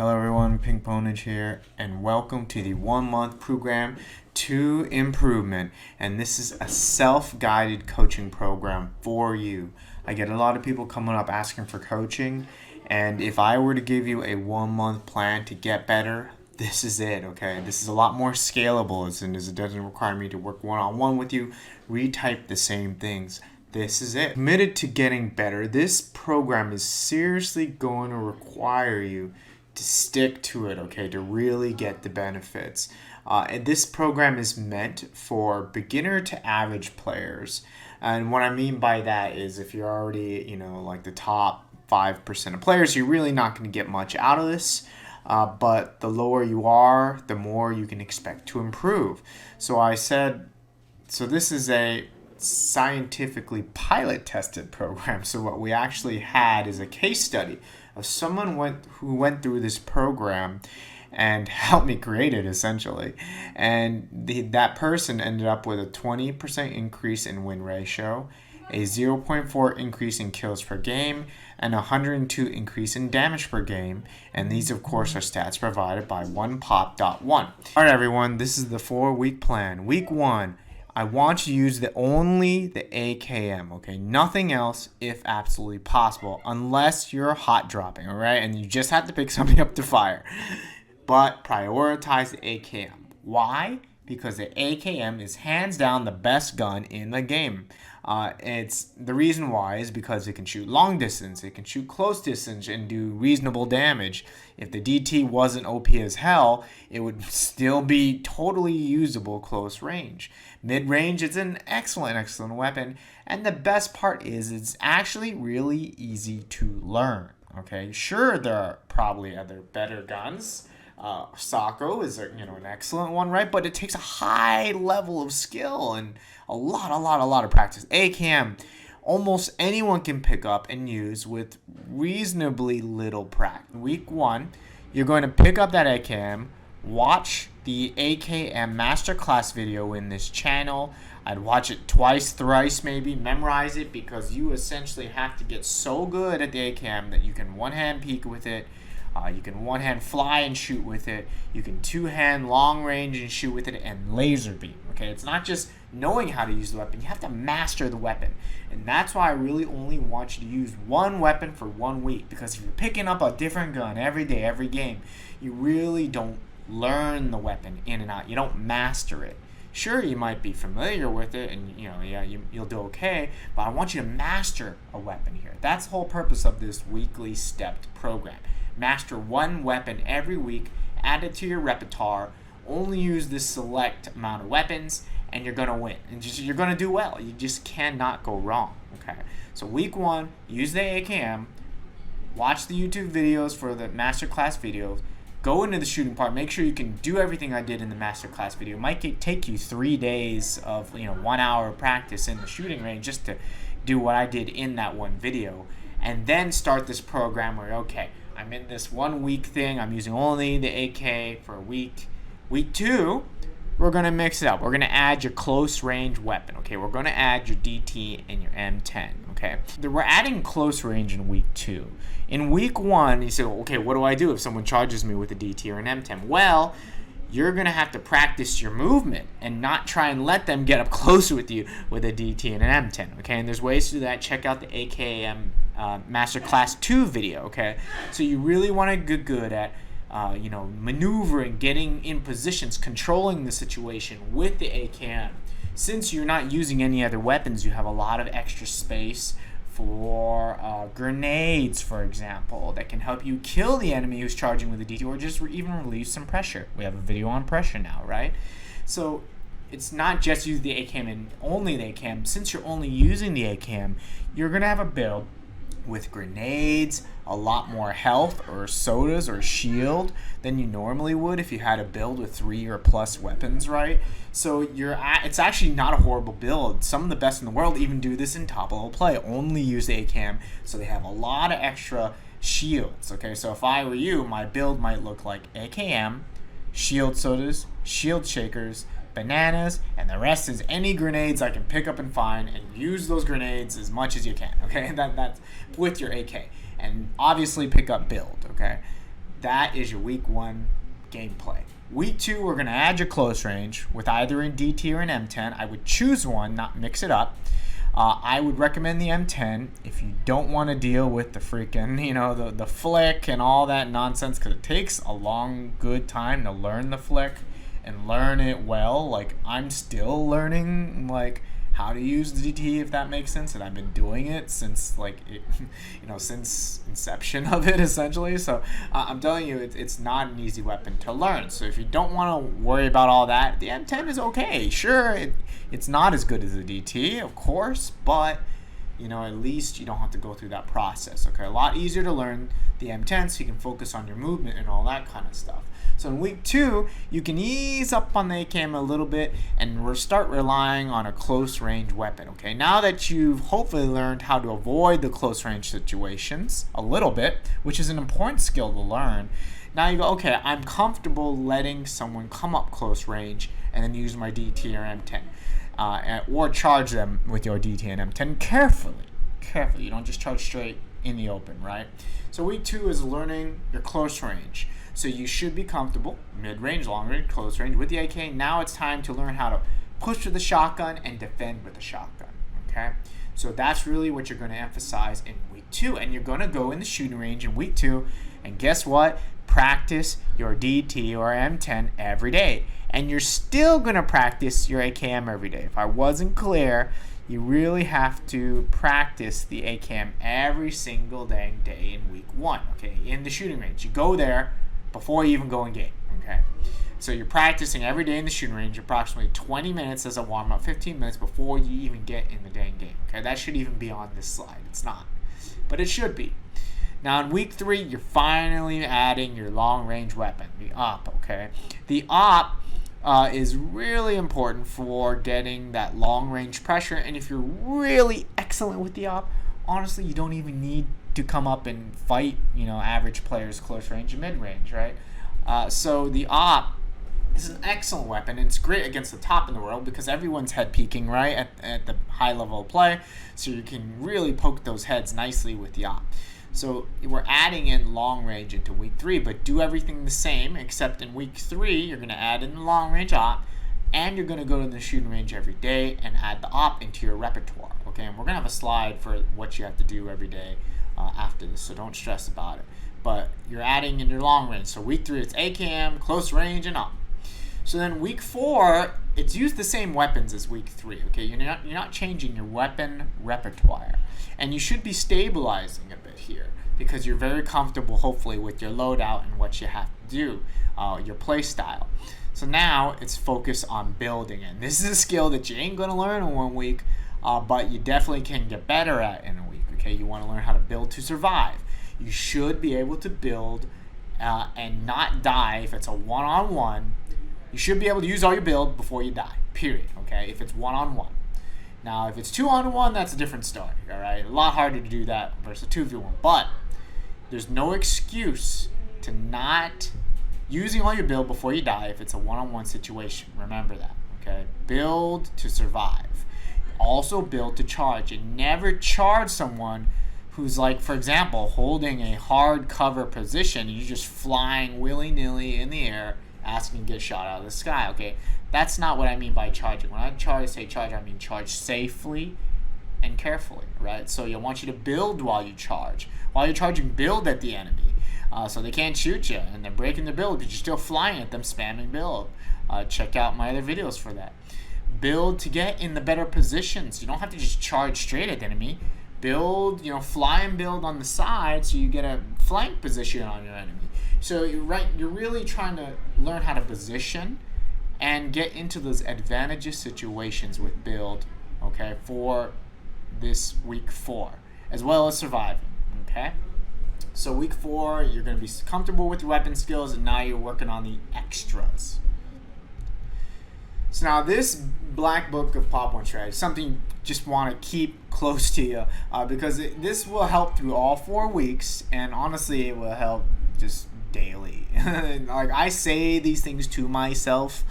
Hello everyone, PopOne here, and welcome to the 1-month program to improvement. And this is a self-guided coaching program for you. I get a lot of people coming up asking for coaching, and if I were to give you a 1-month plan to get better, this is it, okay? This is a lot more scalable as it doesn't require me to work one-on-one with you, retype the same things. This is it. Committed to getting better. This program is seriously going to require you to stick to it, okay, to really get the benefits. And this program is meant for beginner to average players. And what I mean by that is if you're already, like the top 5% of players, you're really not going to get much out of this. But the lower you are, the more you can expect to improve. So this is a scientifically pilot tested program. So what we actually had is a case study of someone who went through this program and helped me create it essentially, and that person ended up with a 20% increase in win ratio, a 0.4 increase in kills per game, and a 102 increase in damage per game. And these of course are stats provided by OnePop.one. Alright everyone, this is the 4-week plan. Week 1, I want you to use only the AKM, okay? Nothing else if absolutely possible, unless you're hot dropping, all right? And you just have to pick something up to fire. But prioritize the AKM. Why? Because the AKM is hands down the best gun in the game. The reason why is because it can shoot long distance, it can shoot close distance and do reasonable damage. If the DT wasn't OP as hell, it would still be totally usable close range. Mid-range, it's an excellent weapon, and the best part is it's actually really easy to learn. Okay, sure, there are probably other better guns. Sako is an excellent one, right? But it takes a high level of skill and a lot of practice. AKM, almost anyone can pick up and use with reasonably little practice. Week 1, you're going to pick up that AKM, watch the AKM masterclass video in this channel. I'd watch it twice, thrice maybe, memorize it, because you essentially have to get so good at the AKM that you can one-hand peek with it. You can one-hand fly and shoot with it. You can two-hand long range and shoot with it, and laser beam. Okay, it's not just knowing how to use the weapon. You have to master the weapon. And that's why I really only want you to use one weapon for 1 week. Because if you're picking up a different gun every day, every game, you really don't learn the weapon in and out. You don't master it. Sure, you might be familiar with it, and you'll do okay, but I want you to master a weapon here. That's the whole purpose of this weekly stepped program. Master one weapon every week, add it to your repertoire, only use this select amount of weapons, and you're going to win. And you're going to do well. You just cannot go wrong. Okay. So week 1, use the AKM, watch the YouTube videos for the masterclass videos, go into the shooting part, make sure you can do everything I did in the masterclass video. It might take you 3 days of 1 hour of practice in the shooting range just to do what I did in that one video, and then start this program where, okay, I'm in this 1 week thing, I'm using only the AK for a week. Week 2, we're going to mix it up. We're going to add your close range weapon, okay? We're going to add your DT and your M10, okay? We're adding close range in week 2. In week 1, you say, okay, what do I do if someone charges me with a DT or an M10? Well, you're going to have to practice your movement and not try and let them get up close with you with a DT and an M10, okay? And there's ways to do that. Check out the AKM Masterclass 2 video, okay? So you really want to get good at, maneuvering, getting in positions, controlling the situation with the AKM. Since you're not using any other weapons, you have a lot of extra space for grenades, for example, that can help you kill the enemy who's charging with a DT, or just even relieve some pressure. We have a video on pressure now, right? So it's not just use the AKM and only the AKM. Since you're only using the AKM, you're going to have a build with grenades, a lot more health or sodas or shield than you normally would if you had a build with 3 or plus weapons, right? So it's actually not a horrible build. Some of the best in the world even do this in top level play. Only use the AKM, so they have a lot of extra shields. Okay, so if I were you, my build might look like AKM, shield sodas, shield shakers, bananas, and the rest is any grenades I can pick up and find, and use those grenades as much as you can, okay? That's with your AK. And obviously pick up build, okay? that is your week 1 gameplay. Week 2, we're going to add your close range with either an DT or an M10. I would choose one, not mix it up. I would recommend the M10 if you don't want to deal with the freaking, the flick and all that nonsense, because it takes a long, good time to learn the flick and learn it well. Like, I'm still learning, how to use the DT, if that makes sense, and I've been doing it since since inception of it, essentially. So I'm telling you, it's not an easy weapon to learn. So if you don't want to worry about all that, the M10 is okay. Sure, it's not as good as the DT, of course, but at least you don't have to go through that process. Okay, a lot easier to learn the M10, so you can focus on your movement and all that kind of stuff. So in week 2, you can ease up on the AKM a little bit and start relying on a close range weapon. Okay, now that you've hopefully learned how to avoid the close range situations a little bit, which is an important skill to learn, now you go, okay, I'm comfortable letting someone come up close range and then use my DT or M10. Or charge them with your DT and M10 carefully. You don't just charge straight in the open, right? So week 2 is learning your close range. So you should be comfortable, mid-range, long-range, close range with the AK. Now it's time to learn how to push with the shotgun and defend with the shotgun, okay? So that's really what you're going to emphasize in week 2. And you're going to go in the shooting range in week 2, and guess what? Practice your DT or M10 every day. And you're still going to practice your AKM every day. If I wasn't clear, you really have to practice the AKM every single dang day in week 1, okay, in the shooting range. You go there before you even go in game, okay? So you're practicing every day in the shooting range, approximately 20 minutes as a warm-up, 15 minutes before you even get in the dang game, okay? That should even be on this slide. It's not, but it should be. Now in week 3, you're finally adding your long-range weapon, the AWP, okay? The AWP is really important for getting that long-range pressure, and if you're really excellent with the AWP, honestly, you don't even need to come up and fight, average players close range and mid-range, right? So the AWP is an excellent weapon, and it's great against the top in the world because everyone's head peeking, right, at the high level of play, so you can really poke those heads nicely with the AWP. So we're adding in long range into week 3, but do everything the same, except in week 3, you're going to add in the long range AWP, and you're going to go to the shooting range every day and add the AWP into your repertoire, okay? And we're going to have a slide for what you have to do every day after this, so don't stress about it. But you're adding in your long range. So week 3, it's AKM, close range, and AWP. So then week 4, it's use the same weapons as week 3, okay? You're not changing your weapon repertoire. And you should be stabilizing a bit here because you're very comfortable, hopefully, with your loadout and what you have to do, your play style. So now it's focus on building. And this is a skill that you ain't going to learn in 1 week, but you definitely can get better at in a week, okay? You want to learn how to build to survive. You should be able to build and not die if it's a one-on-one. You should be able to use all your build before you die, period, okay, if it's one-on-one. Now, if it's 2-on-1, that's a different story, all right? A lot harder to do that versus 2v1, but there's no excuse to not using all your build before you die if it's a one-on-one situation. Remember that, okay? Build to survive. Also build to charge, and never charge someone who's, like, for example, holding a hard cover position and you're just flying willy-nilly in the air asking to get shot out of the sky, okay? That's not what I mean by charging. When I say charge, I mean charge safely and carefully, right? So I want you to build while you charge. While you're charging, build at the enemy so they can't shoot you and they're breaking the build because you're still flying at them, spamming build. Check out my other videos for that. Build to get in the better positions. You don't have to just charge straight at the enemy. Build, fly and build on the side so you get a flank position on your enemy. So you're really trying to learn how to position and get into those advantageous situations with build, okay, for this week 4, as well as surviving, okay? So week 4, you're going to be comfortable with your weapon skills, and now you're working on the extras. So now this black book of PopOne strategy is something you just want to keep close to you because this will help through all 4 weeks, and honestly, it will help just daily. Like, I say these things to myself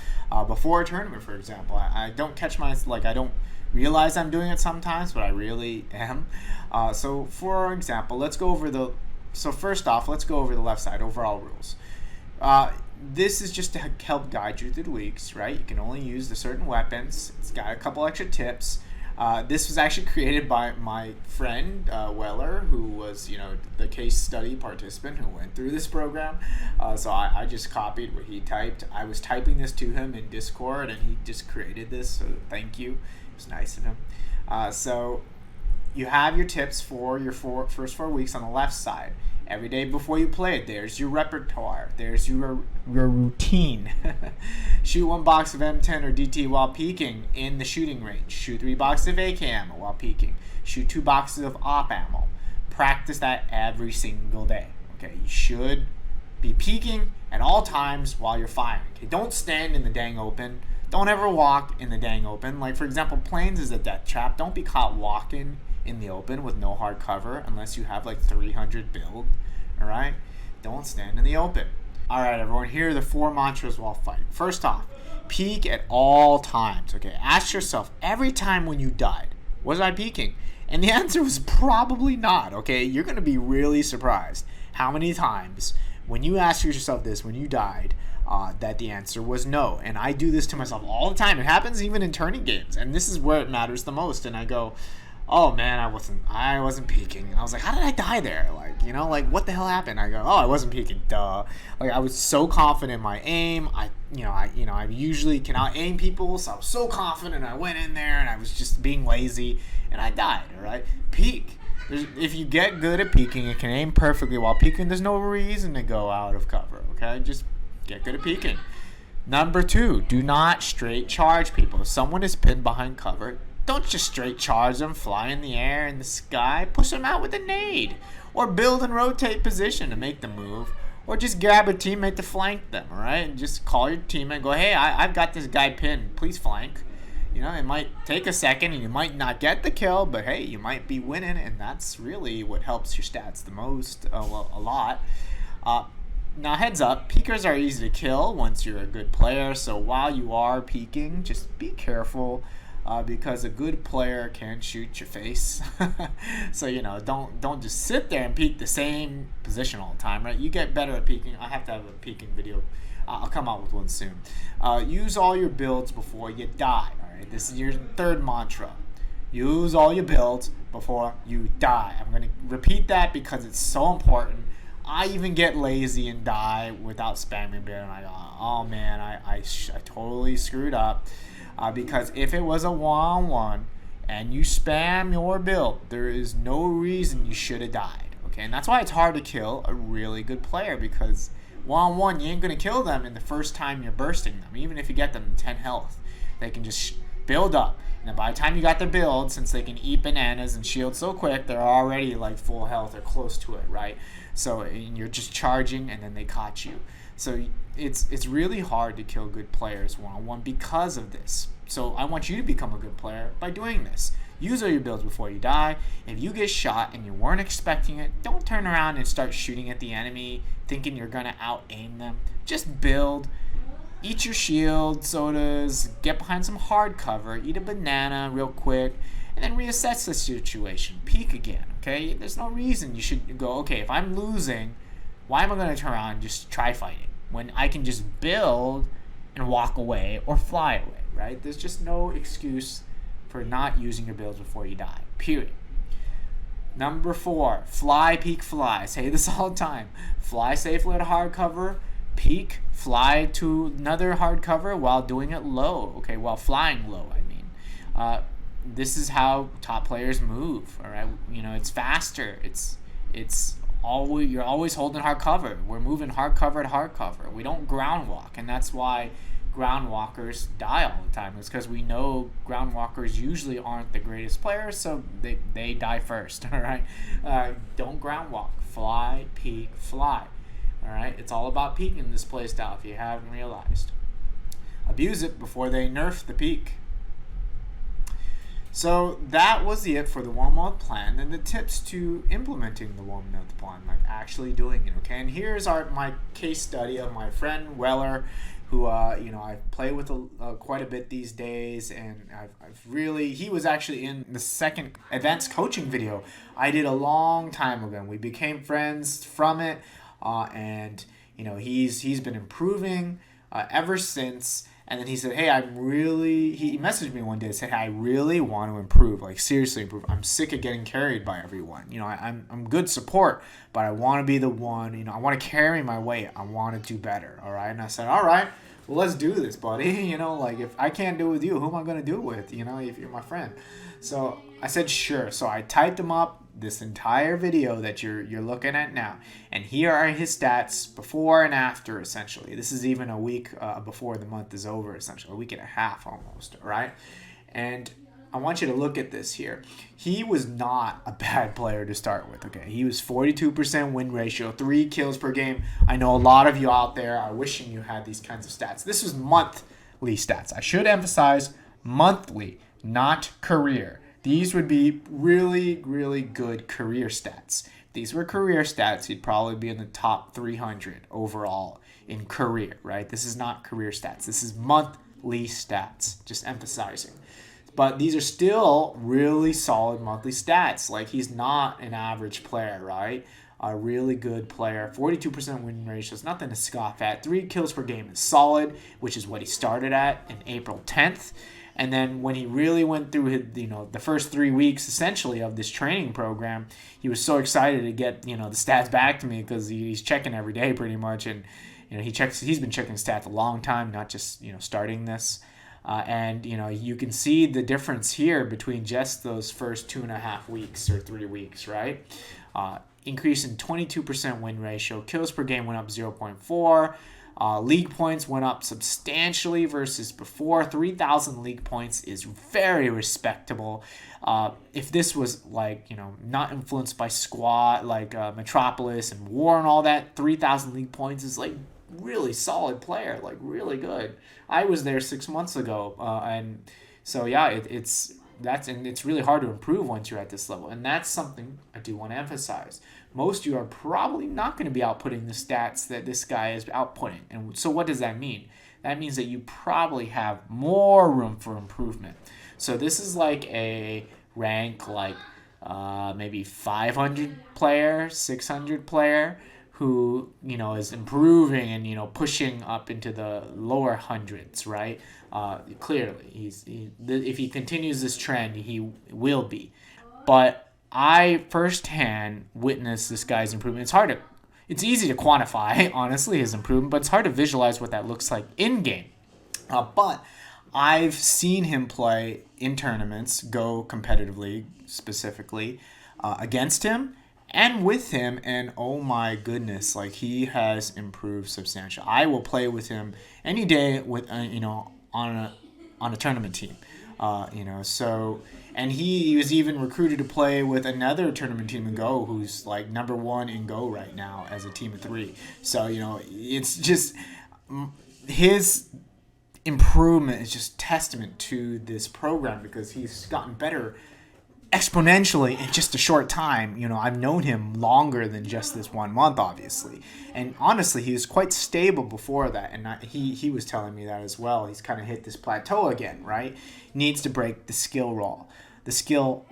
before a tournament, for example. I don't catch I don't realize I'm doing it sometimes, but I really am. So for example, let's go over the So first off, let's go over the left side, overall rules. This is just to help guide you through the weeks, right? You can only use the certain weapons. It's got a couple extra tips. This was actually created by my friend Weller, who was, the case study participant who went through this program. So I just copied what he typed. I was typing this to him in Discord, and he just created this. So thank you. It was nice of him. So you have your tips for your first 4 weeks on the left side. Every day before you play it, there's your repertoire. There's your routine. Shoot 1 box of M10 or DT while peeking in the shooting range. Shoot 3 boxes of AK ammo while peeking. Shoot 2 boxes of op ammo. Practice that every single day. Okay, you should be peeking at all times while you're firing. Okay, don't stand in the dang open. Don't ever walk in the dang open. Like, for example, planes is a death trap. Don't be caught walking in the open with no hard cover unless you have like 300 build. All right, don't stand in the open. All right, everyone, here are the 4 mantras while fighting. First off, peek at all times. Okay, ask yourself every time when you died, was I peeking? And the answer was probably not. Okay, you're gonna be really surprised how many times when you ask yourself this when you died, that the answer was no. And I do this to myself all the time. It happens even in tourney games, and this is where it matters the most. And I go, oh man, I wasn't peeking. I was like, how did I die there? Like, what the hell happened? I go, oh, I wasn't peeking, duh. Like, I was so confident in my aim. I usually can out aim people, so I was so confident. I went in there and I was just being lazy, and I died. All right, peek. If you get good at peeking, you can aim perfectly while peeking. There's no reason to go out of cover. Okay, just get good at peeking. Number 2, do not straight charge people. If someone is pinned behind cover, don't just straight charge them, fly in the air, in the sky. Push them out with a nade. Or build and rotate position to make them move. Or just grab a teammate to flank them, alright? And just call your teammate and go, hey, I've got this guy pinned. Please flank. It might take a second and you might not get the kill, but hey, you might be winning, and that's really what helps your stats the most, a lot. Now, heads up, peekers are easy to kill once you're a good player, so while you are peeking, just be careful. Because a good player can shoot your face. So, don't just sit there and peek the same position all the time, right? You get better at peeking. I have to have a peeking video. I'll come out with one soon. Use all your builds before you die, all right? This is your 3rd mantra. Use all your builds before you die. I'm going to repeat that because it's so important. I even get lazy and die without spamming build, and I go, oh man, I totally screwed up. Because if it was a 1-on-1 and you spam your build, there is no reason you should have died. Okay, and that's why it's hard to kill a really good player, because 1-on-1, you ain't going to kill them in the first time you're bursting them. Even if you get them 10 health, they can just build up. And then by the time you got their build, since they can eat bananas and shield so quick, they're already like full health or close to it, right? So you're just charging and then they caught you. So it's really hard to kill good players 1-on-1 because of this. So I want you to become a good player by doing this. Use all your builds before you die. If you get shot and you weren't expecting it, don't turn around and start shooting at the enemy thinking you're going to out-aim them. Just build. Eat your shield, sodas, get behind some hard cover, eat a banana real quick, and then reassess the situation. Peek again, okay? There's no reason you should go, okay, if I'm losing, why am I going to turn around and just try fighting when I can just build and walk away or fly away, right? There's just no excuse for not using your builds before you die, period. Number 4, fly, peek, fly. I say this all the time. Fly safely at a hard cover, peek, fly to another hard cover while doing it low, okay, while flying low, I mean. This is how top players move, all right? It's faster. You're always holding hard cover. We're moving hard cover to hard cover. We don't ground walk, and that's why ground walkers die all the time. It's because we know ground walkers usually aren't the greatest players, so they die first, all right? Don't ground walk. Fly, peek, fly. All right, it's all about peeking this play style if you haven't realized. Abuse it before they nerf the peek. So that was it for the 1-month plan and the tips to implementing the 1-month plan, like actually doing it, okay? And here's my case study of my friend Weller, who I've played with quite a bit these days, and I've really, he was actually in the second advanced coaching video I did a long time ago. We became friends from it, and he's been improving ever since. And then he said, hey, he messaged me one day and said, hey, I really want to improve, like seriously improve. I'm sick of getting carried by everyone. I'm good support, but I want to be the one, I want to carry my weight. I want to do better, all right? And I said, all right, well, let's do this, buddy. Like if I can't do it with you, who am I going to do it with, if you're my friend? So I said, sure. So I typed him up this entire video that you're looking at now, and here are his stats before and after. Essentially, this is even a week before the month is over, essentially a week and a half almost, right? And I want you to look at this here. He was not a bad player to start with, okay? He was 42% win ratio, 3 kills per game. I know a lot of you out there are wishing you had these kinds of stats. This was monthly stats. I should emphasize monthly, not career. These would be really, really good career stats. If these were career stats, he'd probably be in the top 300 overall in career, right? This is not career stats. This is monthly stats, just emphasizing. But these are still really solid monthly stats. Like, he's not an average player, right? A really good player. 42% win ratio is nothing to scoff at. 3 kills per game is solid, which is what he started at in April 10th. And then when he really went through his, the first 3 weeks essentially of this training program, he was so excited to get, the stats back to me, because he's checking every day pretty much. And, he's been checking stats a long time, not just, starting this. And you can see the difference here between just those first 2.5 weeks or 3 weeks, right? Increase in 22% win ratio. Kills per game went up 0.4. League points went up substantially versus before. 3,000 league points is very respectable. If this was not influenced by squad like Metropolis and War and all that, 3,000 league points is like really solid player, like really good. I was there 6 months ago, and so yeah, it's really hard to improve once you're at this level, and that's something I do want to emphasize. Most of you are probably not going to be outputting the stats that this guy is outputting. And so what does that mean? That means that you probably have more room for improvement. So this is like a rank maybe 500 player, 600 player who, is improving and, pushing up into the lower hundreds, right? Clearly, if he continues this trend, he will be. But I firsthand witnessed this guy's improvement. It's easy to quantify, honestly, his improvement, but it's hard to visualize what that looks like in game. But I've seen him play in tournaments, go competitively, specifically, against him and with him, and oh my goodness, he has improved substantially. I will play with him any day with on a tournament team. And he was even recruited to play with another tournament team in Go, who's number 1 in Go right now as a team of 3. So, it's just his improvement is just testament to this program, because he's gotten better exponentially in just a short time. I've known him longer than just this 1 month, obviously. And honestly, he was quite stable before that. And he was telling me that as well. He's kind of hit this plateau again, right? Needs to break the skill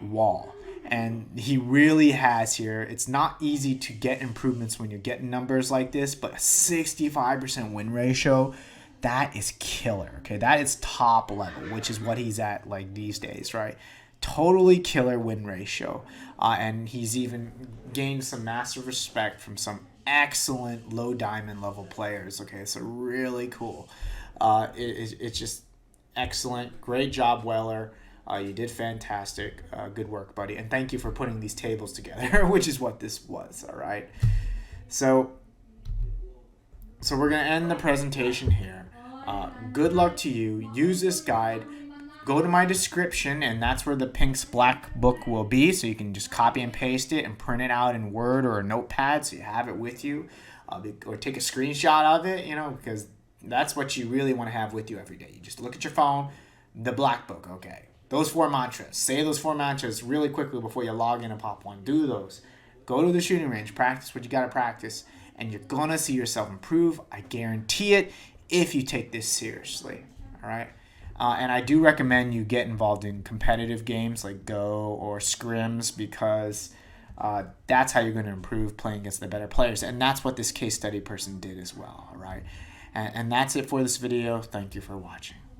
wall. And he really has here. It's not easy to get improvements when you're getting numbers like this, but a 65% win ratio, that is killer, okay? That is top level, which is what he's at these days, right? Totally killer win ratio. And he's even gained some massive respect from some excellent low diamond level players, okay? So really cool. It's just excellent. Great job, Weller. You did fantastic. Good work, buddy. And thank you for putting these tables together, which is what this was, all right? So we're going to end the presentation here. Good luck to you. Use this guide. Go to my description, and that's where the Pink's Black Book will be, so you can just copy and paste it and print it out in Word or a notepad so you have it with you, or take a screenshot of it, because that's what you really want to have with you every day. You just look at your phone, the Black Book, okay. Those 4 mantras. Say those 4 mantras really quickly before you log in to PopOne. Do those. Go to the shooting range. Practice what you got to practice, and you're going to see yourself improve. I guarantee it. if you take this seriously. All right. And I do recommend you get involved in competitive games like Go or Scrims, because that's how you're going to improve, playing against the better players. And that's what this case study person did as well. All right. And that's it for this video. Thank you for watching.